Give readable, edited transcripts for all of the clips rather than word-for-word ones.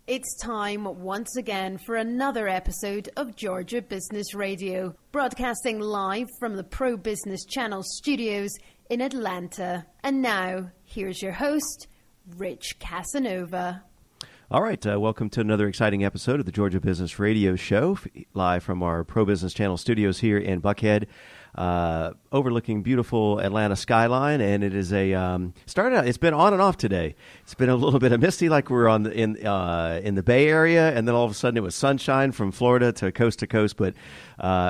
It's time once again for another episode of Georgia Business Radio, broadcasting live from the ProBusiness Channel studios in Atlanta. And now, here's your host, Rich Casanova. All right, welcome to another exciting episode of the Georgia Business Radio Show, live from our ProBusiness Channel studios here in Buckhead, overlooking beautiful Atlanta skyline. And it is started out. It's been on and off today. It's been a little bit of misty, like we're in the Bay Area, and then all of a sudden it was sunshine from Florida to coast, but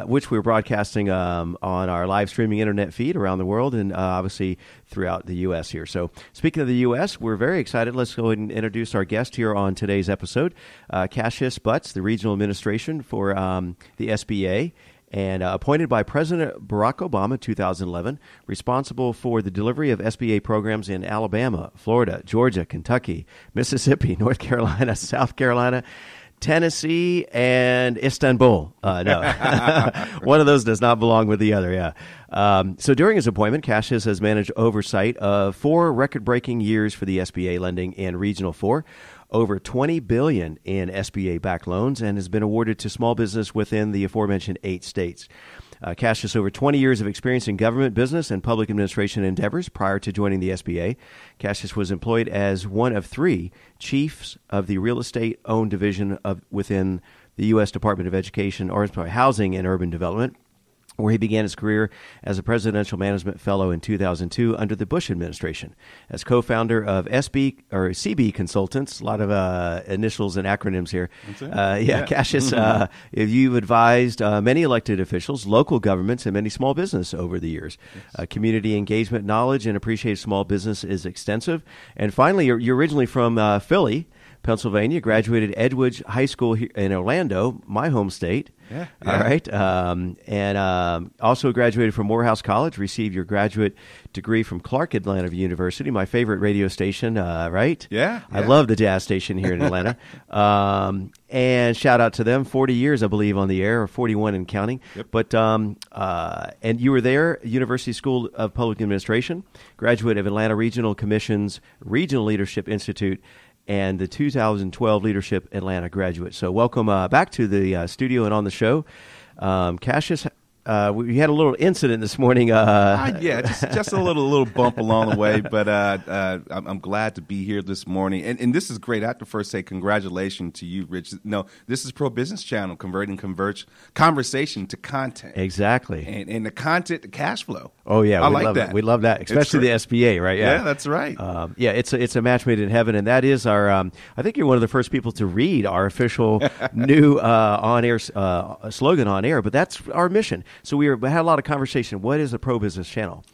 which we're broadcasting on our live streaming internet feed around the world, and obviously throughout the U.S. here. So speaking of the U.S., we're very excited. Let's go ahead and introduce our guest here on today's episode, Cassius Butts, the Regional Administration for the SBA, and appointed by President Barack Obama in 2011, responsible for the delivery of SBA programs in Alabama, Florida, Georgia, Kentucky, Mississippi, North Carolina, South Carolina, Tennessee, and Istanbul. No, one of those does not belong with the other, yeah. So during his appointment, Cassius has managed oversight of 4 record-breaking years for the SBA lending in Regional 4, over $20 billion in SBA-backed loans, and has been awarded to small business within the aforementioned 8 states. Cassius, over 20 years of experience in government, business, and public administration endeavors prior to joining the SBA. Cassius was employed as one of 3 chiefs of the real estate-owned division within the U.S. Department of Education, or Housing and Urban Development, where he began his career as a presidential management fellow in 2002 under the Bush administration. As co-founder of CB Consultants, a lot of initials and acronyms here. Cassius, you've advised many elected officials, local governments, and many small business over the years. Yes. Community engagement knowledge and appreciated small business is extensive. And finally, you're originally from Philly, Pennsylvania, graduated Edgewood High School in Orlando, my home state. Yeah. All right. And also graduated from Morehouse College, received your graduate degree from Clark Atlanta University, my favorite radio station, right? Yeah. I love the jazz station here in Atlanta. And shout out to them, 40 years, I believe, on the air, or 41 and counting. Yep. But and you were there, University School of Public Administration, graduate of Atlanta Regional Commission's Regional Leadership Institute, and the 2012 Leadership Atlanta graduate. So welcome back to the studio and on the show. Cassius, we had a little incident this morning. Just a little bump along the way, but I'm glad to be here this morning. And this is great. I have to first say congratulations to you, Rich. No, this is ProBusiness Channel, converting conversation to content. Exactly. And the content to cash flow. Oh, yeah. I like that. We love that, especially the SBA, right? Yeah, that's right. It's a match made in heaven, and that is our, I think you're one of the first people to read our official new on-air slogan on air, but that's our mission. So we had a lot of conversation. What is a ProBusiness Channel,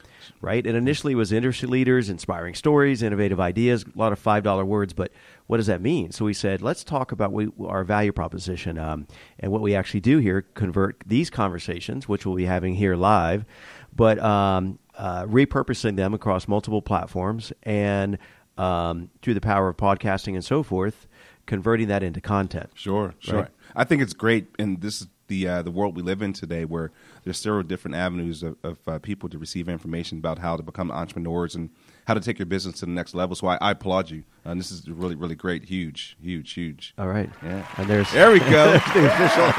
right? And initially it was industry leaders, inspiring stories, innovative ideas, a lot of $5 words, but what does that mean? So we said, let's talk about our value proposition and what we actually do here, convert these conversations, which we'll be having here live, but repurposing them across multiple platforms and through the power of podcasting and so forth, converting that into content. Sure. Right? I think it's great, and this is the world we live in today, where there's several different avenues of people to receive information about how to become entrepreneurs and how to take your business to the next level. So I applaud you. And this is really, really great. Huge. All right. Yeah. And there we go. The official.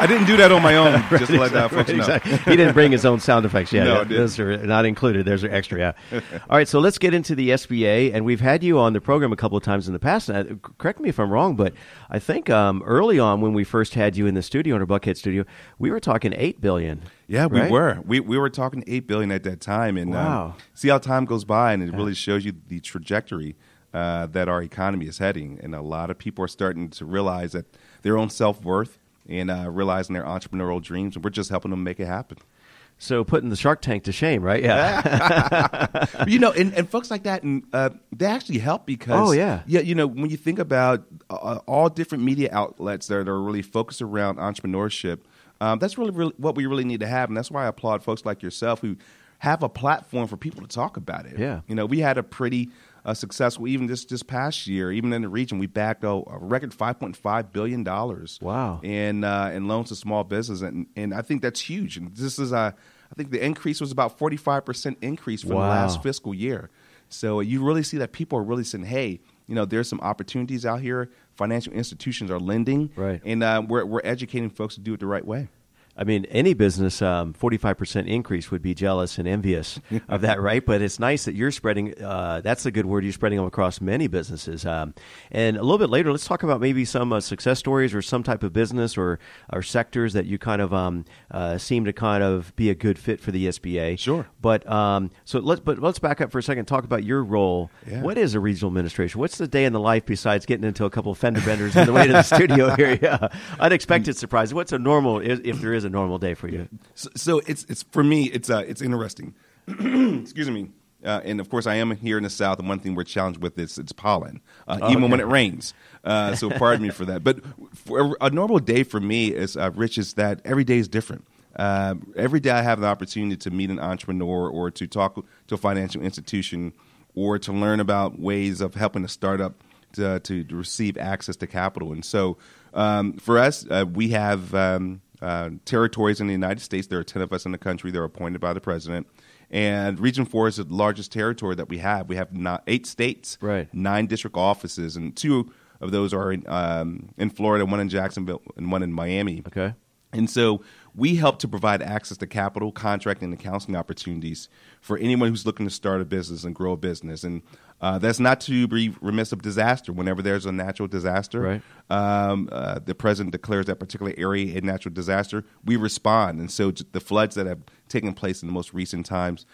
I didn't do that on my own, just to let that folks know. Exactly. He didn't bring his own sound effects yet. No, those are not included. Those are extra, yeah. All right, so let's get into the SBA, and we've had you on the program a couple of times in the past. And correct me if I'm wrong, but I think early on when we first had you in the studio, in our Buckhead studio, we were talking $8 billion. Yeah, right? we were. We were talking $8 billion at that time. And wow. See how time goes by, and it really shows you the trajectory that our economy is heading. And a lot of people are starting to realize that their own self-worth and realizing their entrepreneurial dreams, and we're just helping them make it happen. So putting the Shark Tank to shame, right? Yeah. And folks like that, and they actually help because, when you think about all different media outlets that are really focused around entrepreneurship, that's really what we really need to have, and that's why I applaud folks like yourself who have a platform for people to talk about it. Yeah. We had a pretty successful, even this past year, even in the region, we backed a record $5.5 billion. Wow. In loans to small business. And I think that's huge. And this is, I think the increase was about 45% increase from the last fiscal year. So you really see that people are really saying, hey, there's some opportunities out here. Financial institutions are lending, right? And we're educating folks to do it the right way. I mean, any business, 45% increase would be jealous and envious of that, right? But it's nice that you're spreading, that's a good word, you're spreading them across many businesses. And a little bit later, let's talk about maybe some success stories or some type of business or sectors that you kind of seem to kind of be a good fit for the SBA. Sure. But let's back up for a second and talk about your role. Yeah. What is a regional administration? What's the day in the life besides getting into a couple of fender benders on the way to the studio here? Yeah. Unexpected surprise. What's a normal, if there is a normal day for you? So it's for me, it's interesting. Excuse me. And of course, I am here in the South, and one thing we're challenged with is it's pollen, even when it rains. So pardon me for that. But for a normal day for me is, Rich, is that every day is different. Every day I have the opportunity to meet an entrepreneur or to talk to a financial institution or to learn about ways of helping a startup to receive access to capital. And so for us, we have territories in the United States. There are 10 of us in the country. They're appointed by the president. And Region 4 is the largest territory that we have. We have 8 states, right. 9 district offices, and 2 of those are in Florida, 1 in Jacksonville, and 1 in Miami. Okay. And so we help to provide access to capital, contracting, and counseling opportunities for anyone who's looking to start a business and grow a business. And that's not to be remiss of disaster. Whenever there's a natural disaster, right. The president declares that particular area a natural disaster, we respond. And so the floods that have taken place in the most recent times,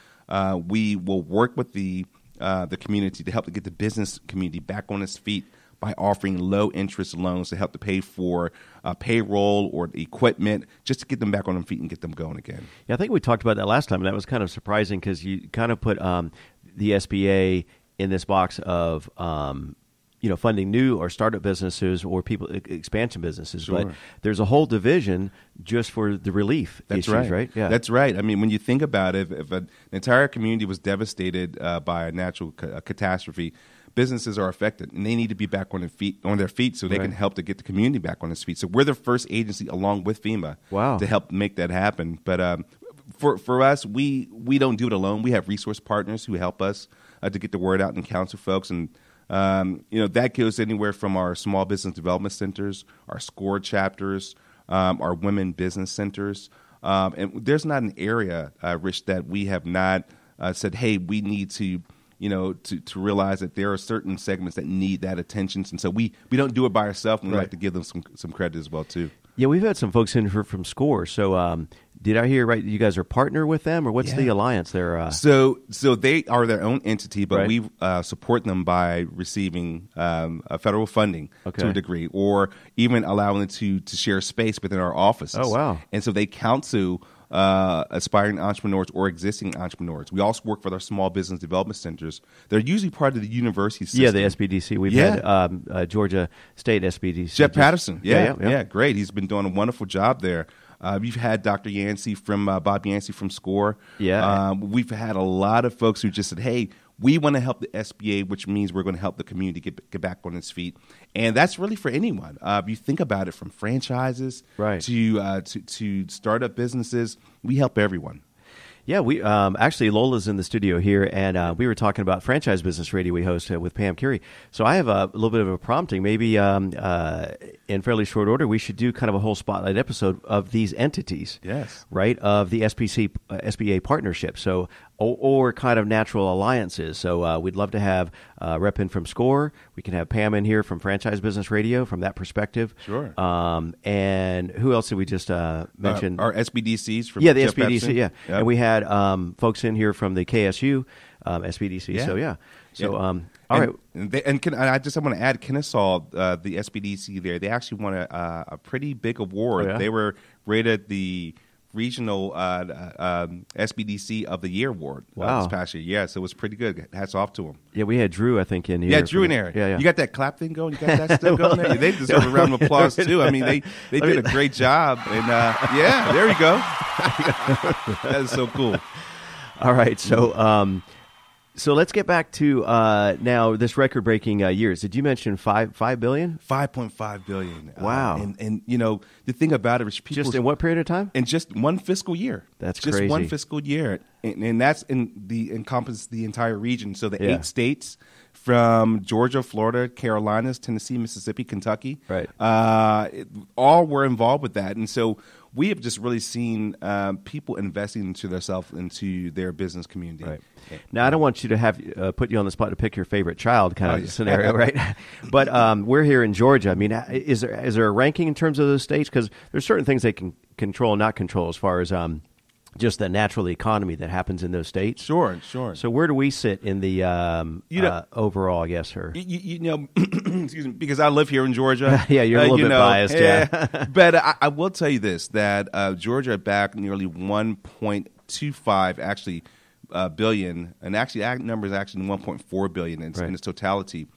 we will work with the community to help to get the business community back on its feet by offering low-interest loans to help to pay for payroll or equipment, just to get them back on their feet and get them going again. Yeah, I think we talked about that last time, and that was kind of surprising because you kind of put the SBA in this box of funding new or startup businesses or people expansion businesses. Sure. But there's a whole division just for the relief issues, right? Yeah, that's right. I mean, when you think about it, if an entire community was devastated by a natural catastrophe, businesses are affected, and they need to be back on their feet so they can help to get the community back on its feet. So we're the first agency, along with FEMA, to help make that happen. But for us, we don't do it alone. We have resource partners who help us to get the word out and counsel folks. And that goes anywhere from our small business development centers, our SCORE chapters, our women business centers. And there's not an area, Rich, that we have not said, hey, we need to realize that there are certain segments that need that attention. And so we don't do it by ourselves, and we like to give them some credit as well, too. Yeah, we've had some folks in from SCORE. So did I hear right, you guys are partner with them, or what's the alliance there? So they are their own entity, but we support them by receiving federal funding to a degree, or even allowing them to share space within our offices. Oh, wow. And so they counsel aspiring entrepreneurs or existing entrepreneurs. We also work with our small business development centers. They're usually part of the university system. Yeah, the SBDC. We've had Georgia State SBDC. Jeff Patterson. Yeah, great. He's been doing a wonderful job there. We've had Dr. Yancey from Bob Yancey from SCORE. Yeah. We've had a lot of folks who just said, hey, we want to help the SBA, which means we're going to help the community get back on its feet. And that's really for anyone. You think about it, from franchises to startup businesses, we help everyone. Yeah, we actually, Lola's in the studio here, and we were talking about Franchise Business Radio we host with Pam Curie. So I have a little bit of a prompting. Maybe in fairly short order, we should do kind of a whole spotlight episode of these entities. Yes. Right, of the SBA partnership. So or kind of natural alliances. So we'd love to have Rep in from SCORE. We can have Pam in here from Franchise Business Radio from that perspective. Sure. And who else did we just mention? Our SBDCs from the Jeff SBDC. Patterson. Yeah, Yep. And we had folks in here from the KSU SBDC. Yeah. So So all right. I want to add, Kennesaw, the SBDC there, they actually won a pretty big award. Oh, yeah? They were rated the Regional SBDC of the Year award this past year. Yeah, so it was pretty good. Hats off to them. Yeah, we had Drew, I think, in here. Yeah, Drew in there. Yeah. You got that clap thing going? You got that still going there? They deserve a round of applause, too. I mean, they did a great job. And, there we go. That is so cool. All right, so So let's get back to now this record-breaking years. Did you mention $5 billion? $5.5 billion. Wow! And the thing about it is, people just in what period of time? In just one fiscal year. That's just crazy. One fiscal year, and that's encompasses the entire region. So the 8 states from Georgia, Florida, Carolinas, Tennessee, Mississippi, Kentucky, right? All were involved with that, and so we have just really seen people investing into themselves, into their business community. Right. Now, I don't want you to have put you on the spot to pick your favorite child kind of scenario, right? But we're here in Georgia. I mean, is there a ranking in terms of those states? Because there's certain things they can control and not control as far as just the natural economy that happens in those states. Sure. So where do we sit in the overall, I guess, her? Excuse me, because I live here in Georgia. Yeah, you're a little bit biased, yeah. But I will tell you this, that Georgia back nearly 1.25 actually billion, and actually that number is actually 1.4 billion in its totality,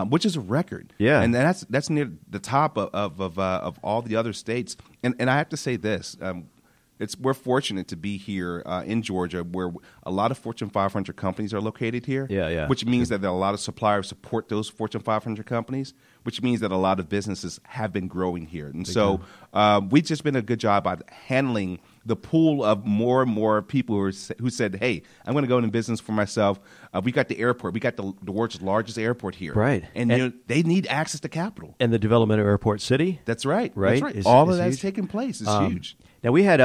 which is a record. Yeah, and that's near the top of all the other states. And I have to say this. We're fortunate to be here in Georgia, where a lot of Fortune 500 companies are located here. Yeah. Which means that there are a lot of suppliers support those Fortune 500 companies, which means that a lot of businesses have been growing here. And so we've just been a good job at handling the pool of more and more people who said, "Hey, I'm going to go into business for myself." We got the airport. We got the world's largest airport here. Right. And they need access to capital. And the development of Airport City. That's right. Right. That's right. All of that's taking place. It's huge. Now, we had,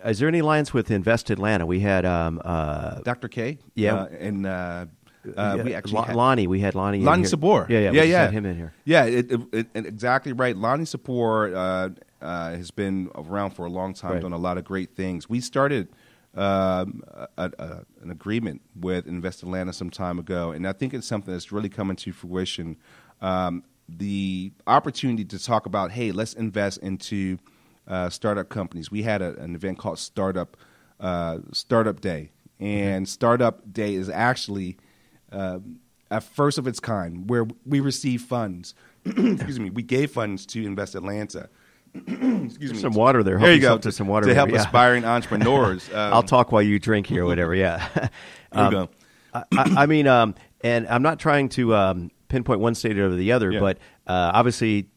is there any alliance with Invest Atlanta? We had Dr. K. Yeah. And we actually had Lonnie. We had Lonnie. Lonnie Sabor. Yeah. We had him in here. Yeah, exactly right. Lonnie Sabor has been around for a long time, done a lot of great things. We started an agreement with Invest Atlanta some time ago, and I think it's something that's really coming to fruition. The opportunity to talk about, hey, let's invest into startup companies. We had an event called Startup Day, and Startup Day is actually a first of its kind, where we receive funds. Excuse me. We gave funds to Invest Atlanta. Excuse me. Some water there. There you go. To some water to help aspiring entrepreneurs. I'll talk while you drink here or whatever. Yeah. There you go. I mean, and I'm not trying to pinpoint one state over the other, but obviously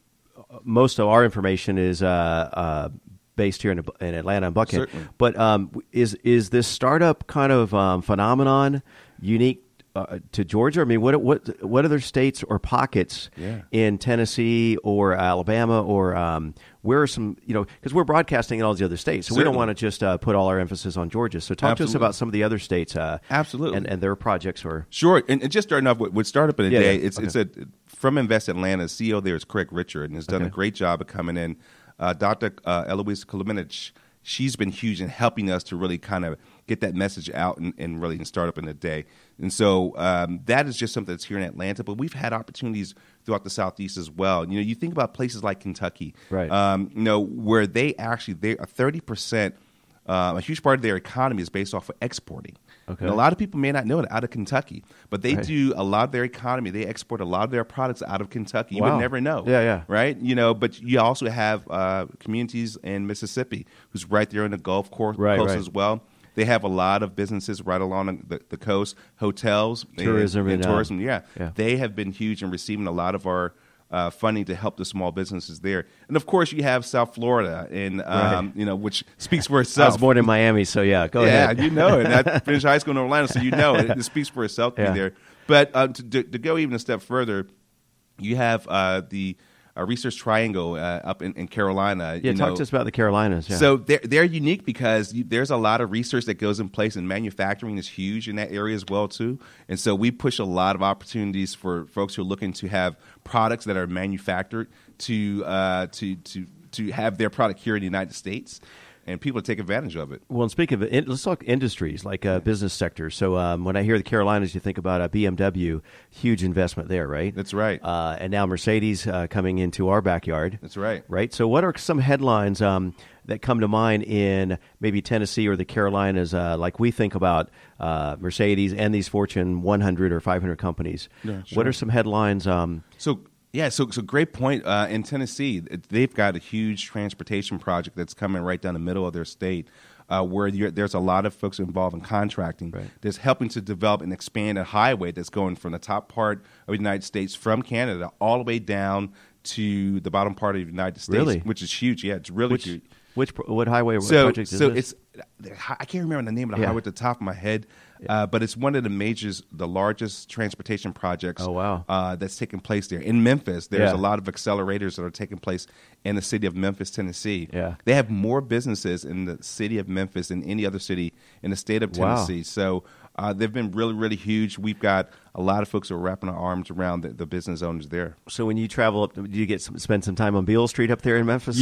most of our information is based here in Atlanta and Buckhead. Certainly. But is this startup kind of phenomenon unique to Georgia? I mean, what other states or pockets in Tennessee or Alabama or where are some, because we're broadcasting in all the other states, so we don't want to just put all our emphasis on Georgia. So talk to us about some of the other states. Absolutely. And their projects. Sure. And just starting off with Startup in a Day, it's from Invest Atlanta. CEO there is Craig Richard, and has done a great job of coming in. Dr. Eloise Kolominich, she's been huge in helping us to really kind of get that message out and really in Startup in a Day. And so that is just something that's here in Atlanta, but we've had opportunities throughout the Southeast as well. You think about places like Kentucky, right? Where they are 30%, a huge part of their economy is based off of exporting. Okay. And a lot of people may not know it out of Kentucky, but they do a lot of their economy. They export a lot of their products out of Kentucky. You would never know. Yeah. Right? But you also have communities in Mississippi who's right there in the Gulf Coast as well. They have a lot of businesses right along the coast, hotels, tourism, and tourism. Yeah, they have been huge in receiving a lot of our funding to help the small businesses there. And of course, you have South Florida, and which speaks for itself. I was born in Miami, so go ahead. Yeah, you know it. I finished high school in Orlando, so it speaks for itself to be there. But to go even a step further, you have the Research Triangle up in Carolina. Talk to us about the Carolinas. Yeah. So they're unique because there's a lot of research that goes in place, and manufacturing is huge in that area as well too. And so we push a lot of opportunities for folks who are looking to have products that are manufactured to have their product here in the United States. And people take advantage of it. Well, and speaking of it, let's talk industries like business sectors. So when I hear the Carolinas, you think about BMW, huge investment there, right? That's right. And now Mercedes coming into our backyard. That's right. Right. So what are some headlines that come to mind in maybe Tennessee or the Carolinas, like we think about Mercedes and these Fortune 100 or 500 companies? Yeah, sure. What are some headlines? So great point. In Tennessee, they've got a huge transportation project that's coming right down the middle of their state. where there's a lot of folks involved in contracting. Right. That's helping to develop and expand a highway that's going from the top part of the United States from Canada all the way down to the bottom part of the United States, really? Which is huge. Yeah, it's really huge. What highway project is this? I can't remember the name of the highway at the top of my head, but it's one of the largest transportation projects. Oh, wow. That's taking place there in Memphis. There's a lot of accelerators that are taking place in the city of Memphis, Tennessee. Yeah. They have more businesses in the city of Memphis than any other city in the state of Tennessee. Wow. So they've been really, really huge. We've got a lot of folks who are wrapping our arms around the business owners there. So when you travel up, do you spend some time on Beale Street up there in Memphis?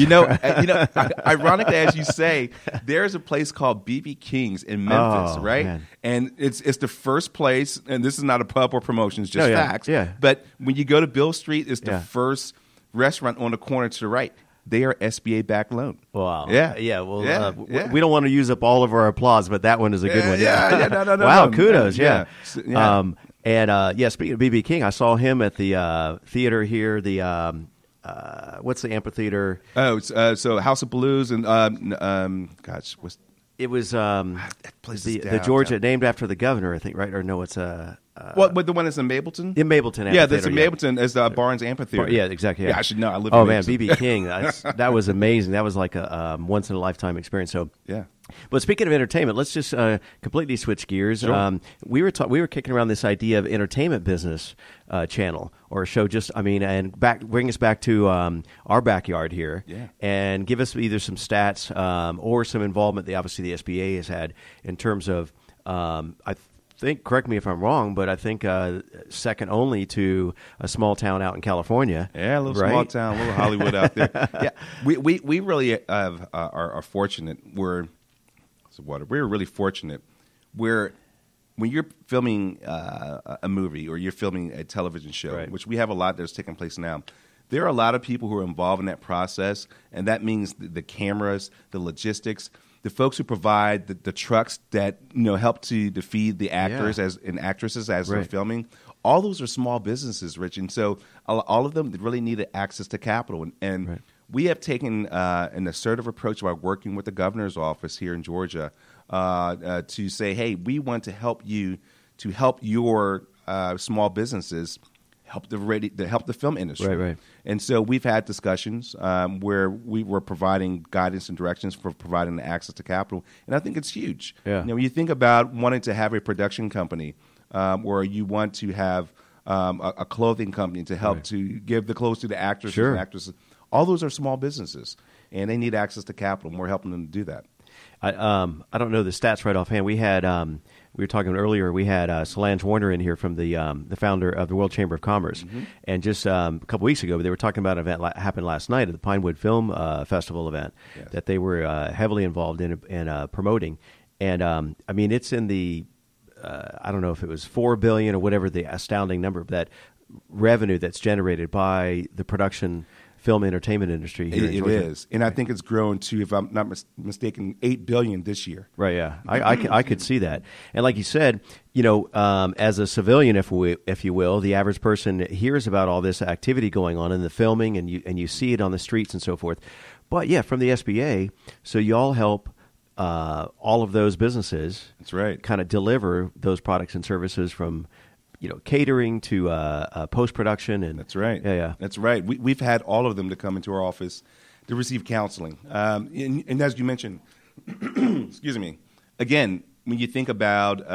Ironically, as you say, there's a place called BB King's in Memphis, right? Man. And it's the first place, and this is not a pub or promotion, it's just facts. Yeah. But when you go to Beale Street, it's the first restaurant on the corner to the right. They are SBA backed loan. Wow. Yeah. Well, we don't want to use up all of our applause, but that one is a good one. No. Wow. Kudos. Yeah. Speaking of BB King, I saw him at the theater here. The what's the amphitheater? So House of Blues and it was the Georgia, named after the governor, I think, right? Or no, it's but the one that's in Mableton? In Mableton, yeah, that's in Mableton as the Barnes Amphitheater. Yeah, exactly. Yeah, I should know. I live. Oh in man, Mableton. BB King, that was amazing. That was like a once in a lifetime experience. So yeah. But speaking of entertainment, let's just completely switch gears. Sure. We were kicking around this idea of entertainment business channel or a show. Bring us back to our backyard here, and give us either some stats or some involvement that obviously the SBA has had in terms of I think, correct me if I'm wrong, but I think second only to a small town out in California. Yeah, a little small town, a little Hollywood out there. Yeah, we really are fortunate. We're really fortunate where when you're filming a movie or you're filming a television show, which we have a lot that's taking place now, there are a lot of people who are involved in that process, and that means the cameras, the logistics, the folks who provide the trucks that help to feed the actors and actresses as they're filming. All those are small businesses, Rich, and so all of them really needed access to capital. And we have taken an assertive approach by working with the governor's office here in Georgia to say, hey, we want to help you to help your small businesses help the film industry. Right. And so we've had discussions where we were providing guidance and directions for providing the access to capital, and I think it's huge. Yeah. When you think about wanting to have a production company, or you want to have a clothing company to help to give the clothes to the actors and actresses, all those are small businesses, and they need access to capital, and we're helping them to do that. I don't know the stats right offhand. We had we were talking earlier. We had Solange Warner in here from the founder of the World Chamber of Commerce, and just a couple weeks ago, they were talking about an event that happened last night at the Pinewood Film Festival event that they were heavily involved in promoting, and I mean it's in the I don't know if it was $4 billion or whatever the astounding number of that revenue that's generated by the production film entertainment industry here in Georgia. It is, and I think it's grown to, if I'm not mistaken, $8 billion this year. Right. Yeah, I could see that. And like you said, as a civilian, if you will, the average person hears about all this activity going on in the filming, and you see it on the streets and so forth. But yeah, from the SBA, so you all help all of those businesses. That's right. Kind of deliver those products and services from catering to post-production. And that's right. Yeah. That's right. We've had all of them to come into our office to receive counseling. And as you mentioned, excuse me, again, when you think about,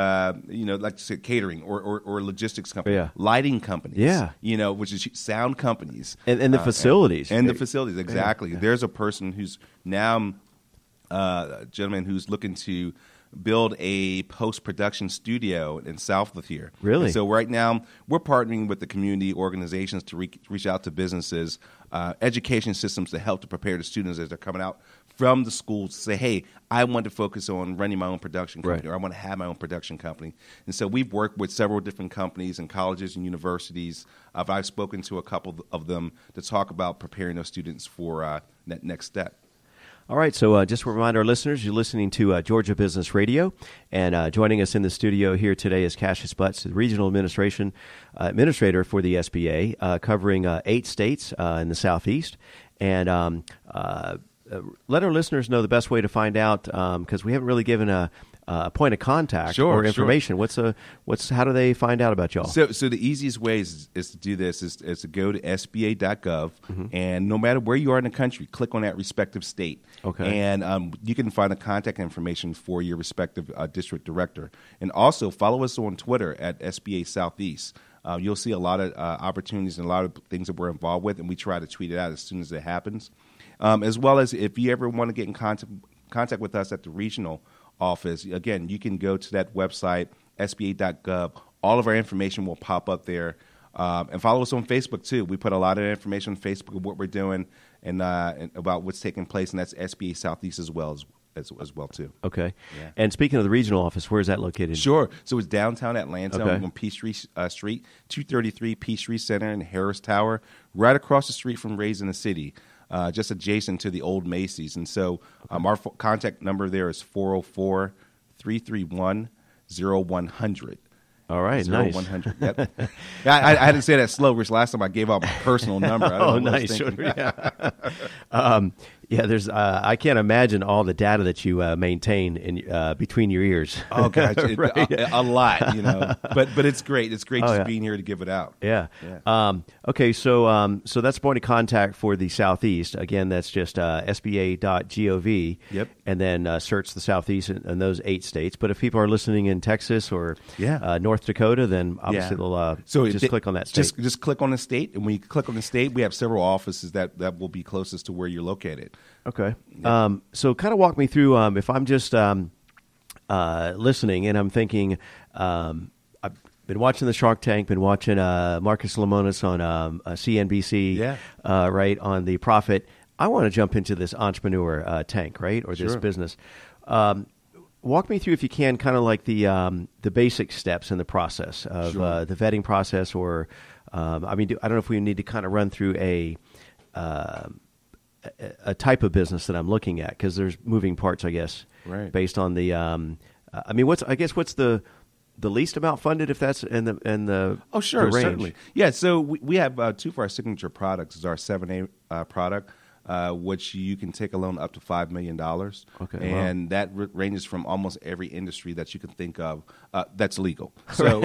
like you said, catering or logistics companies, lighting companies, which is sound companies. And the facilities. And the facilities, exactly. Yeah. There's a person who's now, a gentleman who's looking to build a post-production studio in Southfield here. Really? And so right now, we're partnering with the community organizations to reach out to businesses, education systems to help to prepare the students as they're coming out from the schools to say, hey, I want to focus on running my own production company, or I want to have my own production company. And so we've worked with several different companies and colleges and universities. I've spoken to a couple of them to talk about preparing those students for that next step. All right, so just to remind our listeners, you're listening to Georgia Business Radio, and joining us in the studio here today is Cassius Butts, the Regional Administrator for the SBA, covering 8 states in the Southeast. And let our listeners know the best way to find out, because we haven't really given a point of contact or information. Sure. How do they find out about y'all? So the easiest way is to do this is to go to SBA.gov, and no matter where you are in the country, click on that respective state. Okay. And you can find the contact information for your respective district director. And also follow us on Twitter at SBA Southeast. You'll see a lot of opportunities and a lot of things that we're involved with, and we try to tweet it out as soon as it happens. As well as if you ever want to get in contact with us at the regional office, again, you can go to that website, SBA.gov. All of our information will pop up there. And follow us on Facebook, too. We put a lot of information on Facebook of what we're doing and about what's taking place, and that's SBA Southeast as well, too. Okay. Yeah. And speaking of the regional office, where is that located? Sure. So it's downtown Atlanta on Peachtree Street, 233 Peachtree Center in Harris Tower, right across the street from Raising the City. Just adjacent to the old Macy's. And so our contact number there is 404-331-0100. All right, nice. 0100. Yep. I had to say that slow, Rich. Last time I gave out my personal number. I don't know nice. Sure, yeah. There's. I can't imagine all the data that you maintain in between your ears. Oh, gosh, a lot, But it's great. It's great being here to give it out. Yeah. Okay, so that's point of contact for the Southeast. Again, that's just SBA.gov. Yep. And then search the Southeast in those 8 states. But if people are listening in Texas or North Dakota, then obviously they'll just click on that state. Just click on the state, and when you click on the state, we have several offices that will be closest to where you're located. Okay. Yeah. So kind of walk me through, if I'm just listening and I'm thinking, I've been watching the Shark Tank, been watching Marcus Lemonis on CNBC, right, on the Profit. I want to jump into this entrepreneur tank, right, or this business. Walk me through, if you can, kind of like the basic steps in the process of the vetting process, or I don't know if we need to kind of run through a type of business that I'm looking at, because there's moving parts, I guess, based on the. What's the least amount funded, if that's in the oh sure the range? Certainly, yeah. So we have 2 of our signature products. Is our 7A product, which you can take a loan up to $5 million. Okay, and that ranges from almost every industry that you can think of that's legal. So,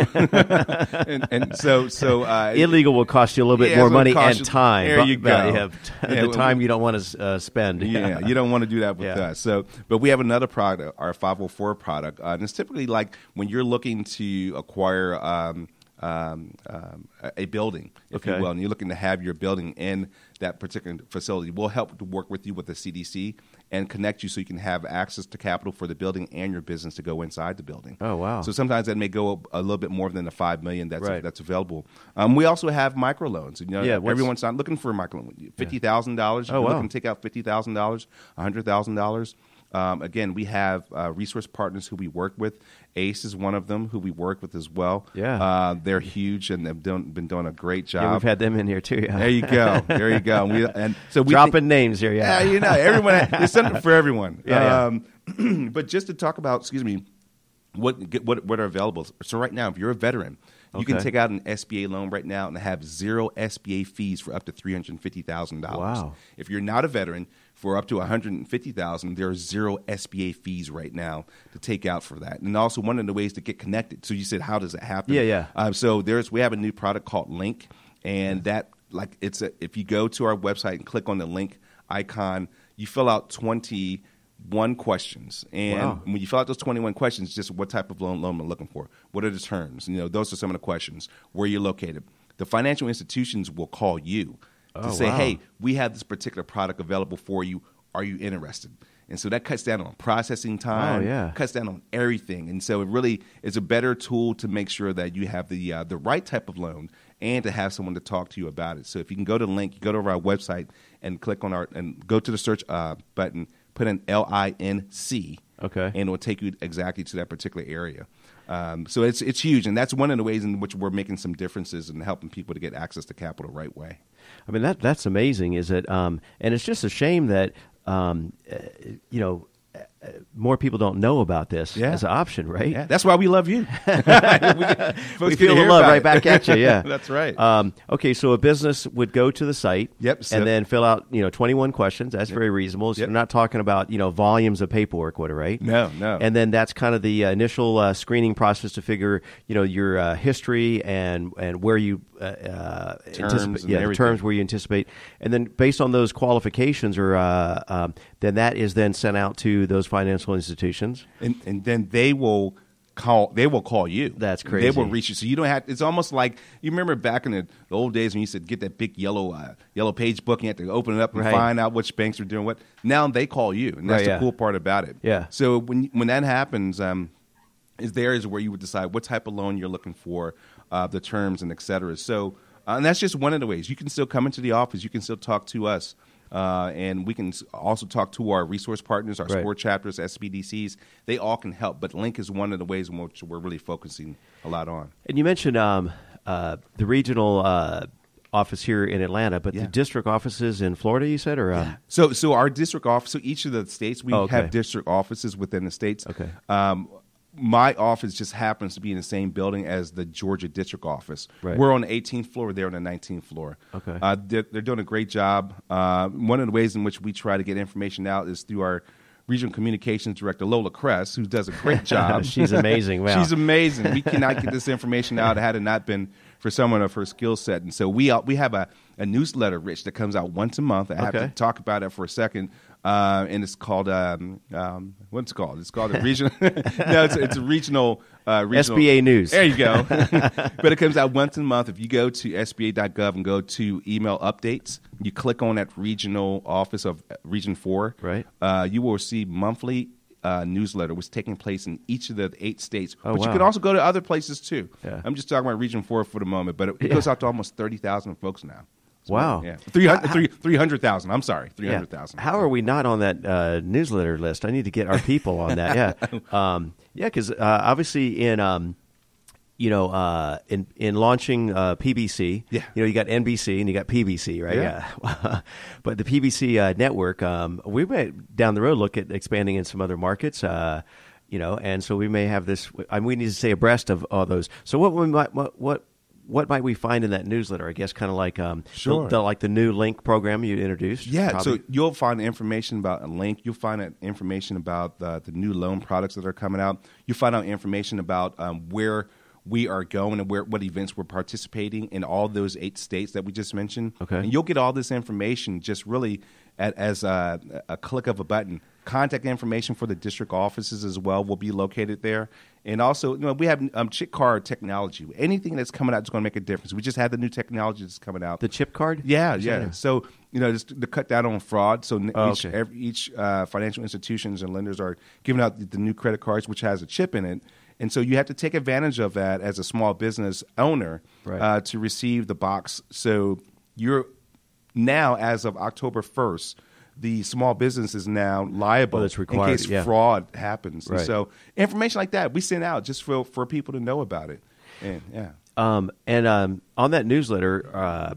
illegal will cost you a little bit more money and time. There you go. The time you don't want to spend. Yeah, you don't want to do that with us. So, but we have another product, our 504 product, and it's typically like when you're looking to acquire a building, if you will, and you're looking to have your building in that particular facility. We'll help to work with you with the CDC and connect you so you can have access to capital for the building and your business to go inside the building. Oh, wow. So sometimes that may go a little bit more than the $5 million that's available. We also have microloans. Everyone's not looking for a microloan. $50,000. You're looking to take out $50,000, $100,000. Again, we have resource partners who we work with. ACE is one of them who we work with as well. Yeah. They're huge, and they've been doing a great job. Yeah, we've had them in here too. Yeah. There you go. There you go. And so we dropping names here. Yeah. Everyone. There's something for everyone. Yeah. But just to talk about, what are available. So right now, if you're a veteran, you can take out an SBA loan right now and have 0 SBA fees for up to $350,000. Wow. If you're not a veteran, for up to $150,000, there are 0 SBA fees right now to take out for that. And also one of the ways to get connected. So you said, how does it happen? Yeah. So we have a new product called Link, and that if you go to our website and click on the link icon, you fill out 21 questions. And when you fill out those 21 questions, just what type of loan I'm looking for. What are the terms? Those are some of the questions. Where you're located. The financial institutions will call you to say, hey, we have this particular product available for you. Are you interested? And so that cuts down on processing time, cuts down on everything. And so it really is a better tool to make sure that you have the right type of loan and to have someone to talk to you about it. So if you can go to the link, you go to our website and click on and go to the search button, put in LINC, and it will take you exactly to that particular area. So it's huge, and that's one of the ways in which we're making some differences and helping people to get access to capital the right way. I mean, that's amazing, is it? And it's just a shame that, more people don't know about this as an option, right? Yeah. That's why we love you. we feel the love right back at you. Yeah, that's right. Okay, so a business would go to the site, and then fill out 21 questions. That's very reasonable. So we're not talking about volumes of paperwork, right? No. And then that's kind of the initial screening process to figure your history and where you terms where you anticipate, and then based on those qualifications, then that is then sent out to those financial institutions, and then they will call you. That's crazy. They will reach you, so you don't have. It's almost like you remember back in the old days when you used to get that big yellow page book and you had to open it up and find out which banks are doing what. Now they call you, and that's the cool part about it. Yeah. So when that happens, is where you would decide what type of loan you're looking for, the terms and et cetera. So and that's just one of the ways. You can still come into the office. You can still talk to us. And we can also talk to our resource partners, our sport chapters, SBDCs. They all can help, but Link is one of the ways in which we're really focusing a lot on. And you mentioned the regional office here in Atlanta, but the district offices in Florida, you said? Or So our district office, so each of the states, we have district offices within the states. Okay. My office just happens to be in the same building as the Georgia district office. Right. We're on the 18th floor. They're on the 19th floor. Okay. They're doing a great job. One of the ways in which we try to get information out is through our regional communications director, Lola Kress, who does a great job. She's amazing. Wow. She's amazing. We cannot get this information out had it not been for someone of her skill set. And so we have a newsletter, Rich, that comes out once a month. I have to talk about it for a second. And it's called what's it called? It's called a regional. No, it's a regional. SBA News. There you go. But it comes out once a month. If you go to SBA.gov and go to email updates, you click on that regional office of Region 4. Right. You will receive monthly newsletter, which is taking place in each of the 8 states. Oh, but wow. you can also go to other places too. Yeah. I'm just talking about Region 4 for the moment, but it goes out to almost 30,000 folks now. Wow. Yeah. 300,000. I'm sorry. 300,000. How are we not on that newsletter list? I need to get our people on that. Yeah. Because obviously in launching PBC, you got NBC and you got PBC, right? Yeah. But the PBC network, we may down the road look at expanding in some other markets. And so we may have this. We need to stay abreast of all those. So what might we find in that newsletter? I guess kind of like the new Link program you introduced. Yeah, probably. So you'll find information about a Link. You'll find information about the new loan products that are coming out. You'll find out information about where we are going and what events we're participating in all those 8 states that we just mentioned. Okay. And you'll get all this information just really as a click of a button. Contact information for the district offices as well will be located there. And also, we have chip card technology. Anything that's coming out is going to make a difference. We just had the new technology that's coming out. The chip card? Yeah. So, just to cut down on fraud. So each financial institutions and lenders are giving out the new credit cards, which has a chip in it. And so you have to take advantage of that as a small business owner to receive the box. So you're now, as of October 1st, the small business is now liable in case fraud happens. Right. And so information like that we send out just for people to know about it. And on that newsletter,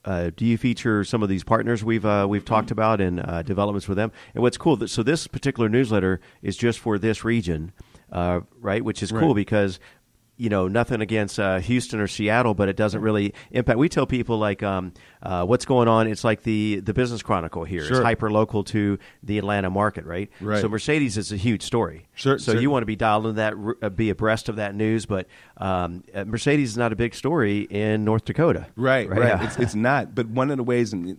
do you feature some of these partners we've talked about and developments with them? And what's cool, so this particular newsletter is just for this region, right? Which is cool because nothing against Houston or Seattle, but it doesn't really impact. We tell people like what's going on. It's like the Business Chronicle here. It's hyper local to the Atlanta market, right? So Mercedes is a huge story. So you want to be dialed in that, be abreast of that news. But Mercedes is not a big story in North Dakota. Right. Yeah. It's not. But one of the ways, and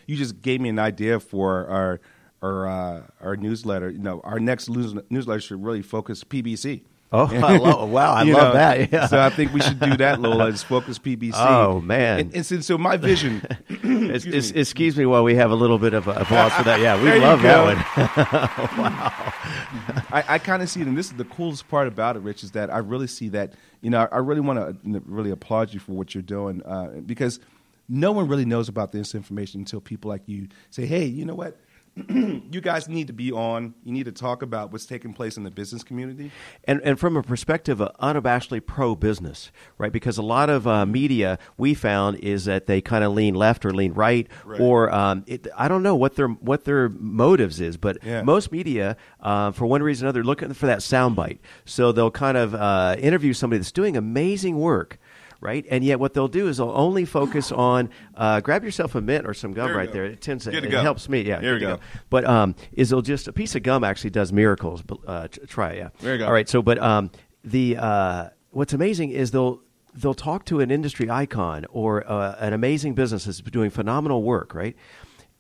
you just gave me an idea for our newsletter. Our next newsletter should really focus PBC. Oh, I love that. Yeah. So I think we should do that, Lola, is focus PBC. Oh, man. And so my vision. excuse me while we have a little bit of applause for that. Yeah, we love that one. Wow. I kind of see it, and this is the coolest part about it, Rich, is that I really see that, I really want to really applaud you for what you're doing because no one really knows about this information until people like you say, hey, you know what? you guys need to be on. You need to talk about what's taking place in the business community. And from a perspective of unabashedly pro-business, right? Because a lot of media we found is that they kind of lean left or lean right. Or I don't know what their motives is, but most media, for one reason or another, looking for that soundbite. So they'll kind of interview somebody that's doing amazing work. Right, and yet what they'll do is they'll only focus on grab yourself a mint or some gum right there. It tends to it helps me. Yeah, here we go. But is they'll just a piece of gum actually does miracles. Try it. Yeah, there you go. All right. So, but what's amazing is they'll talk to an industry icon or an amazing business that's doing phenomenal work, right?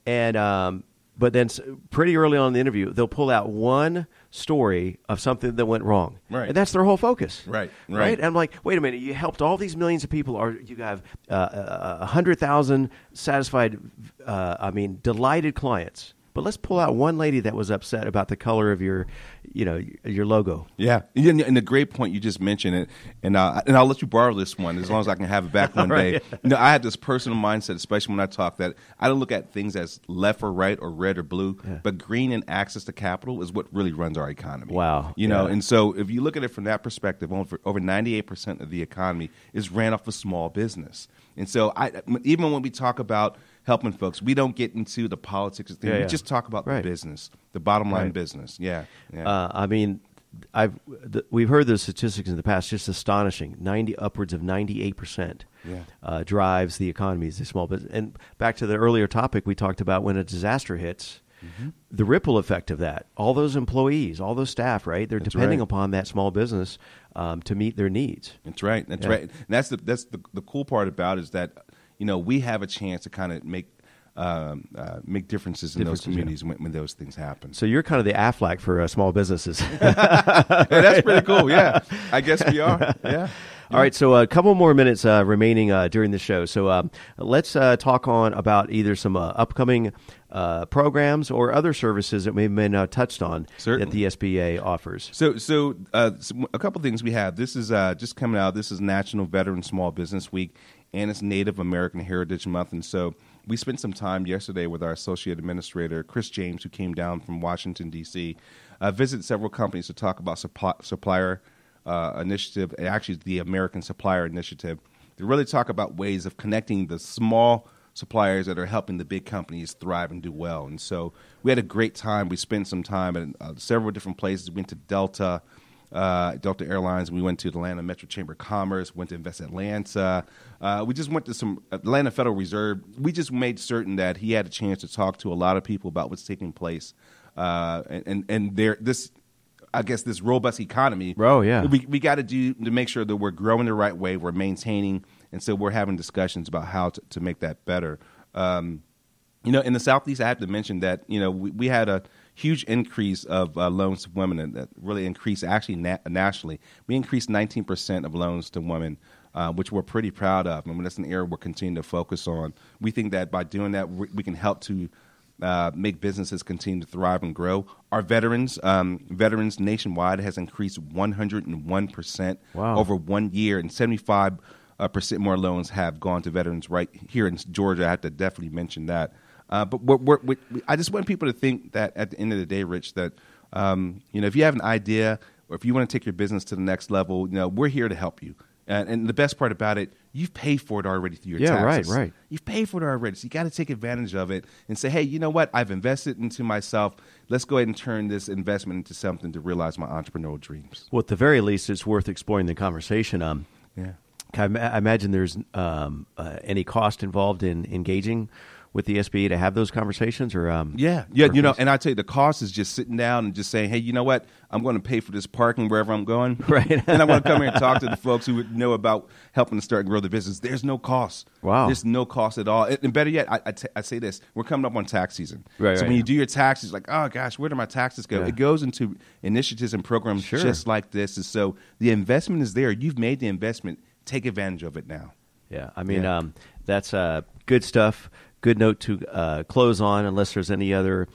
And but then pretty early on in the interview, they'll pull out one story of something that went wrong. Right. And that's their whole focus. Right. And I'm like, wait a minute, you helped all these millions of people, or you have 100,000 satisfied, delighted clients. But let's pull out one lady that was upset about the color of your logo. Yeah, and the great point you just mentioned, and I'll let you borrow this one as long as I can have it back one day. I had this personal mindset, especially when I talk, that I don't look at things as left or right or red or blue, but green and access to capital is what really runs our economy. Wow. And so if you look at it from that perspective, over 98% of the economy is ran off of small business. And so even when we talk about helping folks, we don't get into the politics of things. We just talk about the business, the bottom line business. We've heard those statistics in the past, just astonishing. Upwards of 98% drives the economies, the small business. And back to the earlier topic we talked about, when a disaster hits, the ripple effect of that, all those employees, all those staff, right? They're depending upon that small business to meet their needs. That's right. That's right. And that's the cool part about it, is that we have a chance to kind of make differences in those communities when those things happen. So you're kind of the Aflac for small businesses. That's pretty cool. Yeah, I guess we are. Yeah. All right, so a couple more minutes remaining during the show. So let's talk about either some upcoming programs or other services that we may not touched on that the SBA offers. So a couple things we have. This is just coming out. This is National Veteran Small Business Week, and it's Native American Heritage Month. And so we spent some time yesterday with our Associate Administrator, Chris James, who came down from Washington, D.C., visited several companies to talk about supplier initiative, and actually the American Supplier Initiative, to really talk about ways of connecting the small suppliers that are helping the big companies thrive and do well. And so we had a great time. We spent some time at several different places. We went to Delta Airlines. We went to the Atlanta Metro Chamber of Commerce, went to Invest Atlanta. We just went to some Atlanta Federal Reserve. We just made certain that he had a chance to talk to a lot of people about what's taking place. This robust economy. We got to do to make sure that we're growing the right way, we're maintaining, and so we're having discussions about how to make that better. In the Southeast, I have to mention that we had a huge increase of loans to women, and that really increased actually nationally. We increased 19% of loans to women, which we're pretty proud of. That's an area we're continuing to focus on. We think that by doing that, we can help to make businesses continue to thrive and grow. Our veterans nationwide has increased 101% over 1 year, and 75% more loans have gone to veterans right here in Georgia. I have to definitely mention that. But I just want people to think that at the end of the day, Rich, that if you have an idea or if you want to take your business to the next level, we're here to help you. And the best part about it, you've paid for it already through your taxes. Right. You've paid for it already, so you got to take advantage of it and say, hey, you know what? I've invested into myself. Let's go ahead and turn this investment into something to realize my entrepreneurial dreams. Well, at the very least, it's worth exploring the conversation. I imagine there's any cost involved in engaging with the SBA to have those conversations, or and I tell you, the cost is just sitting down and just saying, hey, you know what, I'm going to pay for this parking wherever I'm going, right? And I want to come here and talk to the folks who would know about helping to start and grow the business. There's no cost. Wow, there's no cost at all. And better yet, I say this: we're coming up on tax season, right? So when you do your taxes, like, oh gosh, where do my taxes go? It goes into initiatives and programs just like this. And so the investment is there. You've made the investment. Take advantage of it now. Yeah, that's good stuff. Good note to close on, unless there's any other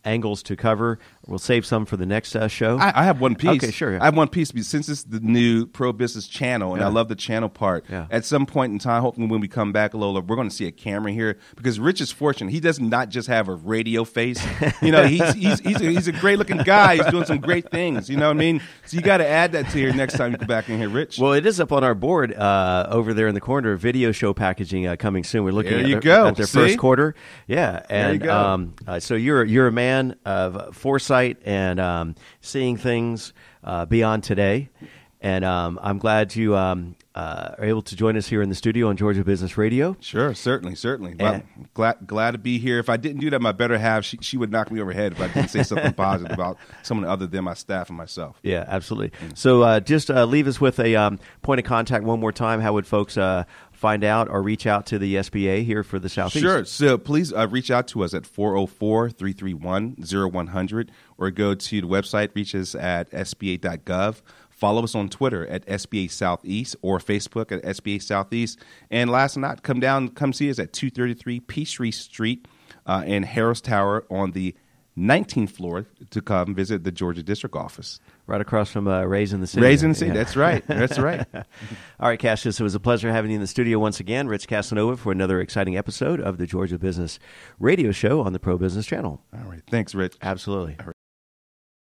angles to cover. We'll save some for the next show. I have one piece. Okay, sure. I have one piece since it's the new Pro Business channel, and I love the channel part. Yeah. At some point in time, hopefully when we come back, Lola, we're going to see a camera here because Rich is fortunate. He does not just have a radio face. He's a great looking guy. He's doing some great things. You know what I mean? So you got to add that to your next time you come back in here, Rich. Well, it is up on our board over there in the corner. Video show packaging coming soon. We're looking at their first quarter. Yeah, and there you go. So you're a man of foresight and seeing things beyond today. And I'm glad you are able to join us here in the studio on Georgia Business Radio. Sure, certainly. Well, glad to be here. If I didn't do that, my better half, she would knock me over the head if I didn't say something positive about someone other than my staff and myself. Yeah, absolutely. So just leave us with a point of contact one more time. How would folks find out or reach out to the SBA here for the Southeast? Sure. So please reach out to us at 404-331-0100 or go to the website, reach us at sba.gov. Follow us on Twitter at SBA Southeast or Facebook at SBA Southeast. And last night, come see us at 233 Peachtree Street in Harris Tower on the 19th floor to come visit the Georgia District Office. Right across from Raising the City. Raising the City, that's right. That's right. All right, Cassius, it was a pleasure having you in the studio once again. Rich Casanova for another exciting episode of the Georgia Business Radio Show on the Pro Business Channel. All right. Thanks, Rich. Absolutely.